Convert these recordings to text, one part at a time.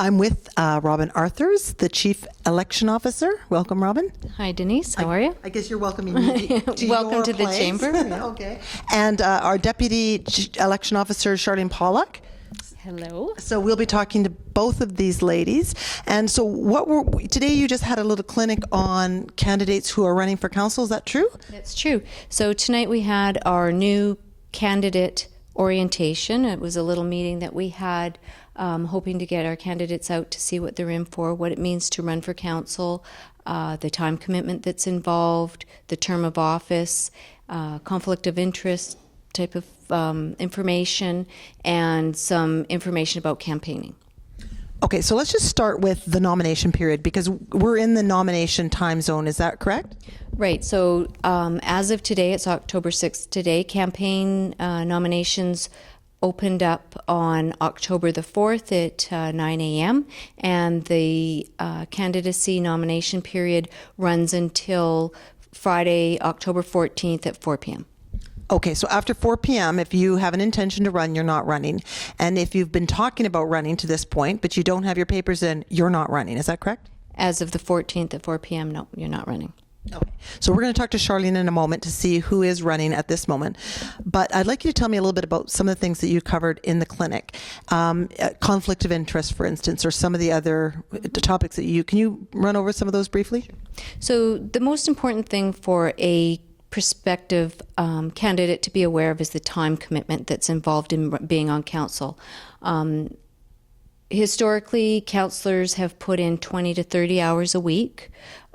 I'm with Robin Arthurs, the Chief Election Officer. Welcome, Robin. Hi, Denise. How are you? I guess you're welcoming me to Welcome your to place. the chamber. Okay. And our Deputy Election Officer, Charlene Pawluk. Hello. So we'll be talking to both of these ladies. And so today you just had a little clinic on candidates who are running for council. Is that true? That's true. So tonight we had our new candidate orientation. It was a little meeting that we had hoping to get our candidates out to see what they're in for, what it means to run for council, the time commitment that's involved, the term of office, conflict of interest type of information, and some information about campaigning. Okay, so let's just start with the nomination period because we're in the nomination time zone. Is that correct? Right. So as of today, it's October 6th today, campaign nominations opened up on October the 4th at 9 a.m. and the candidacy nomination period runs until Friday, October 14th at 4 p.m. Okay, so after 4 p.m., if you have an intention to run, you're not running. And if you've been talking about running to this point, but you don't have your papers in, you're not running. Is that correct? As of the 14th at 4 p.m., no, you're not running. Okay. So we're going to talk to Charlene in a moment to see who is running at this moment. But I'd like you to tell me a little bit about some of the things that you covered in the clinic. Conflict of interest, for instance, or some of the other topics that can you run over some of those briefly? So the most important thing for a prospective candidate to be aware of is the time commitment that's involved in being on council. Historically, councillors have put in 20 to 30 hours a week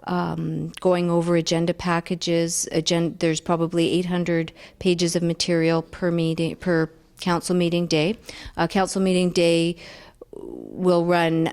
going over agenda packages. There's probably 800 pages of material per council meeting day. Council meeting day will run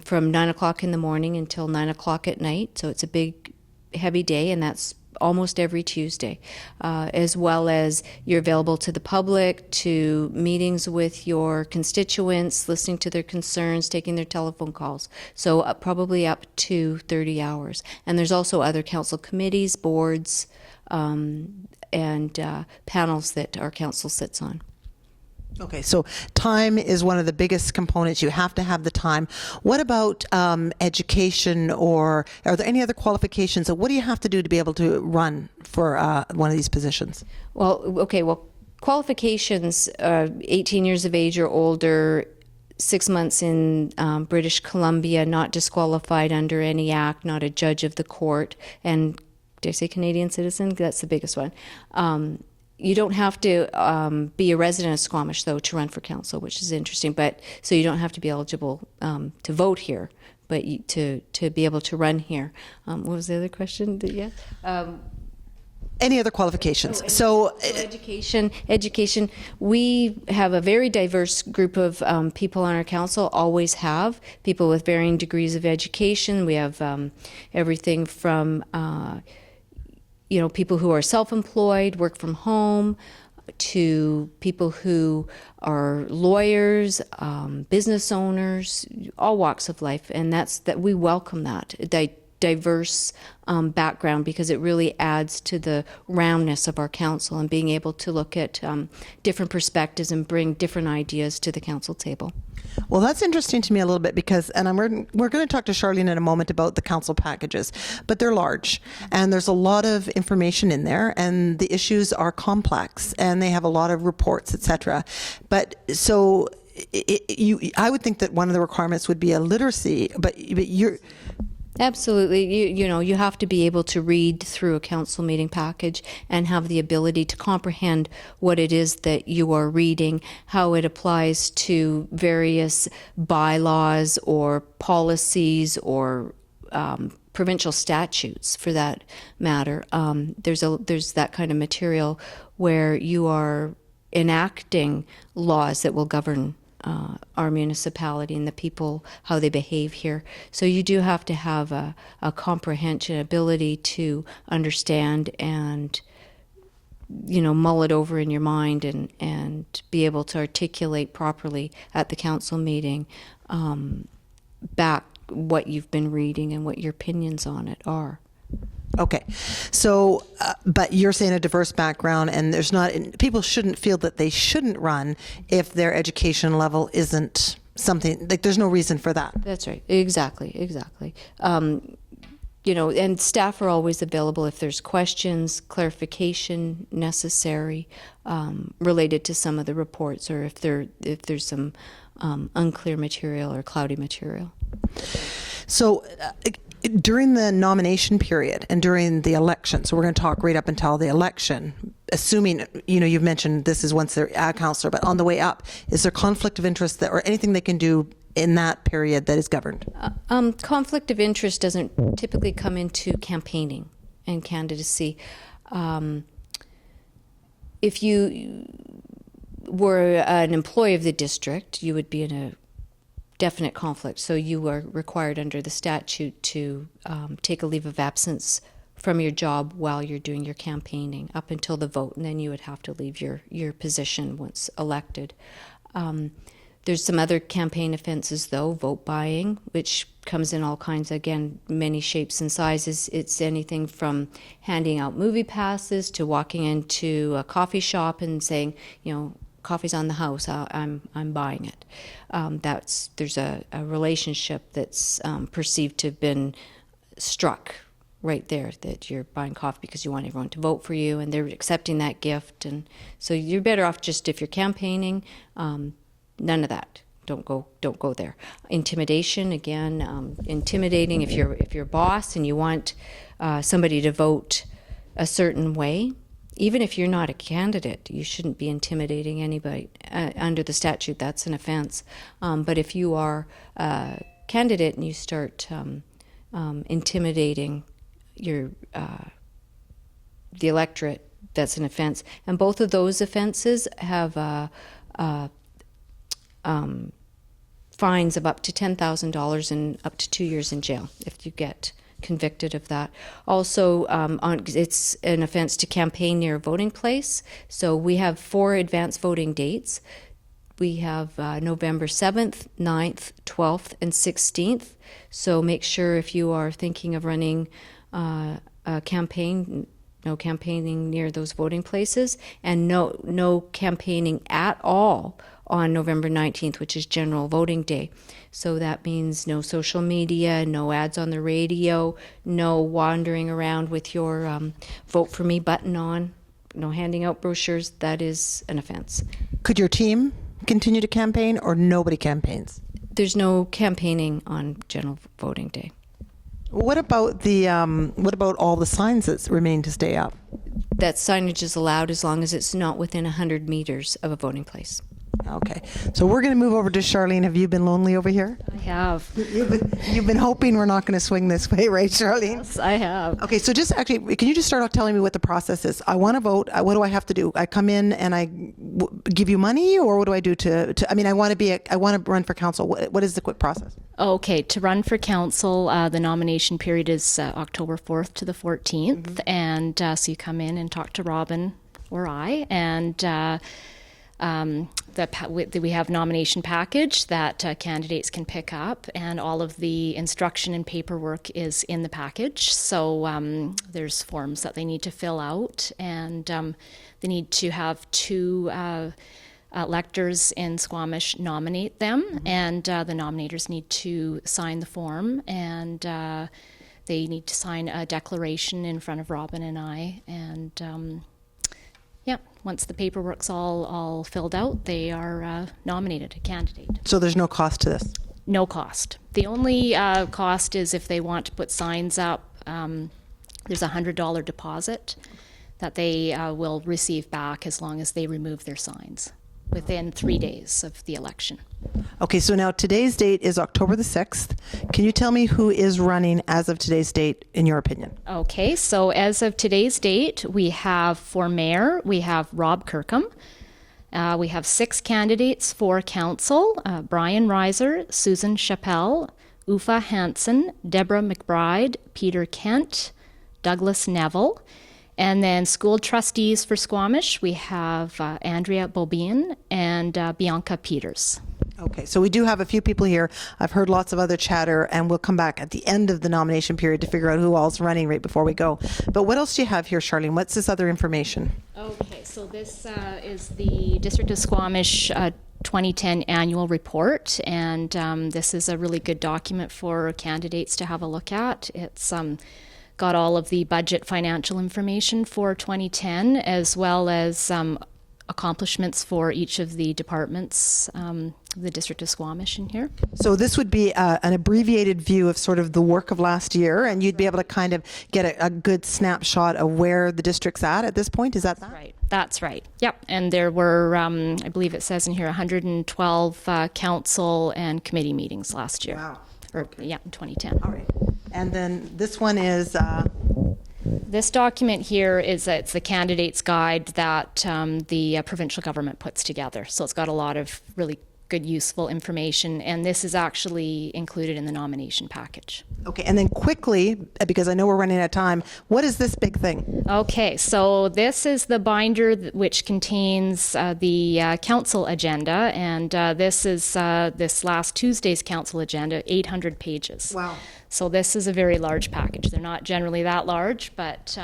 from 9 o'clock in the morning until 9 o'clock at night, so it's a big, heavy day, and that's almost every Tuesday, as well as you're available to the public, to meetings with your constituents, listening to their concerns, taking their telephone calls. So probably up to 30 hours. And there's also other council committees, boards, and panels that our council sits on. Okay, so time is one of the biggest components. You have to have the time. What about education, or are there any other qualifications? So what do you have to do to be able to run for one of these positions? Well, qualifications, 18 years of age or older, 6 months in British Columbia, not disqualified under any act, not a judge of the court, and did I say Canadian citizen? That's the biggest one. You don't have to be a resident of Squamish, though, to run for council, which is interesting. But so you don't have to be eligible to vote here, but to be able to run here. What was the other question? Any other qualifications? So education. We have a very diverse group of people on our council. Always have people with varying degrees of education. We have everything from people who are self-employed, work from home, to people who are lawyers, business owners, all walks of life, and that we welcome that diverse background because it really adds to the roundness of our council and being able to look at different perspectives and bring different ideas to the council table. Well, that's interesting to me a little bit because, and we're going to talk to Charlene in a moment about the council packages, but they're large and there's a lot of information in there and the issues are complex and they have a lot of reports, etc. But so I would think that one of the requirements would be a literacy, but you're... Absolutely. You have to be able to read through a council meeting package and have the ability to comprehend what it is that you are reading, how it applies to various bylaws or policies or provincial statutes for that matter. There's that kind of material where you are enacting laws that will govern our municipality and the people, how they behave here. So you do have to have a comprehension ability to understand and mull it over in your mind and be able to articulate properly at the council meeting back what you've been reading and what your opinions on it are. Okay, so, but you're saying a diverse background, and people shouldn't feel that they shouldn't run if their education level isn't something, like there's no reason for that. That's right. Exactly. And staff are always available if there's questions, clarification necessary related to some of the reports, or if there's some unclear material or cloudy material. So during the nomination period and during the election, so we're going to talk right up until the election, assuming, you've mentioned this is once they're a councillor, but on the way up, is there conflict of interest or anything they can do in that period that is governed? Conflict of interest doesn't typically come into campaigning and candidacy. If you were an employee of the district, you would be in a definite conflict. So you are required under the statute to take a leave of absence from your job while you're doing your campaigning up until the vote, and then you would have to leave your position once elected. There's some other campaign offenses, though, vote buying, which comes in all kinds, again, many shapes and sizes. It's anything from handing out movie passes to walking into a coffee shop and saying, coffee's on the house, I'm buying it. There's a relationship that's perceived to have been struck right there, that you're buying coffee because you want everyone to vote for you, and they're accepting that gift. And so you're better off just, if you're campaigning, none of that. Don't go there. Intimidation, again, intimidating if you're a boss and you want somebody to vote a certain way. Even if you're not a candidate, you shouldn't be intimidating anybody. Under the statute, that's an offense. But if you are a candidate and you start intimidating the electorate, that's an offense. And both of those offenses have fines of up to $10,000 and up to 2 years in jail if you get convicted of that. Also, it's an offense to campaign near a voting place. So we have 4 advance voting dates. We have November 7th, 9th, 12th, and 16th. So make sure if you are thinking of running a campaign, no campaigning near those voting places, and no campaigning at all on November 19th, which is General Voting Day. So that means no social media, no ads on the radio, no wandering around with your Vote For Me button on, no handing out brochures. That is an offense. Could your team continue to campaign, or nobody campaigns? There's no campaigning on General Voting Day. What about all the signs that remain to stay up? That signage is allowed as long as it's not within 100 meters of a voting place. Okay, so we're going to move over to Charlene. Have you been lonely over here? I have. You've been hoping we're not going to swing this way, right, Charlene? Yes, I have. Okay, so just actually, can you just start off telling me what the process is? I want to vote. What do I have to do? I come in and I give you money, or what do I do I want to run for council. What is the quick process? Okay, to run for council, the nomination period is October 4th to the 14th, and so you come in and talk to Robin or I, and we have nomination package that candidates can pick up, and all of the instruction and paperwork is in the package. So there's forms that they need to fill out, and they need to have 2 electors in Squamish nominate them, and the nominators need to sign the form, and they need to sign a declaration in front of Robin and I, and once the paperwork's all filled out, they are nominated a candidate. So there's no cost to this? No cost. The only cost is if they want to put signs up, there's a $100 deposit that they will receive back as long as they remove their signs within 3 days of the election. Okay, so now today's date is October the 6th. Can you tell me who is running as of today's date, in your opinion? Okay, so as of today's date, we have for mayor, we have Rob Kirkham. We have 6 candidates for council, Brian Reiser, Susan Chappelle, Ufa Hansen, Deborah McBride, Peter Kent, Douglas Neville. And then school trustees for Squamish, we have Andrea Bobian and Bianca Peters. Okay, so we do have a few people here. I've heard lots of other chatter, and we'll come back at the end of the nomination period to figure out who all's running right before we go. But what else do you have here, Charlene? What's this other information? Okay, so this is the District of Squamish 2010 annual report, and this is a really good document for candidates to have a look at. It's got all of the budget financial information for 2010, as well as accomplishments for each of the departments, the District of Squamish in here. So this would be an abbreviated view of sort of the work of last year, and you'd be able to kind of get a good snapshot of where the district's at this point. Is that Right. That's right. Yep. And there were, I believe it says in here, 112 council and committee meetings last year. Wow. Yeah, in 2010. All right. And then this one is... This document here is it's the candidate's guide that the provincial government puts together. So it's got a lot of really good, useful information, and this is actually included in the nomination package. Okay, and then quickly, because I know we're running out of time, what is this big thing? Okay, so this is the binder which contains the council agenda, and this is this last Tuesday's council agenda, 800 pages. Wow. So this is a very large package. They're not generally that large, but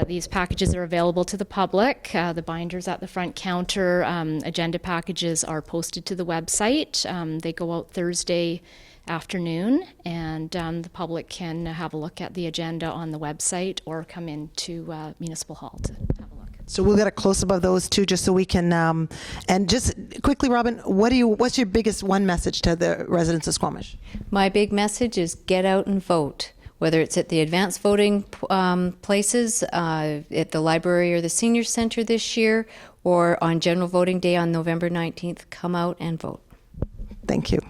these packages are available to the public. The binders at the front counter, agenda packages are posted to the website. They go out Thursday afternoon, and the public can have a look at the agenda on the website or come into Municipal Hall to have a look. So we'll get a close-up of those two just so we can, and just quickly, Robin, what's your biggest one message to the residents of Squamish? My big message is get out and vote. Whether it's at the advanced voting places, at the library or the senior center this year, or on general voting day on November 19th, come out and vote. Thank you.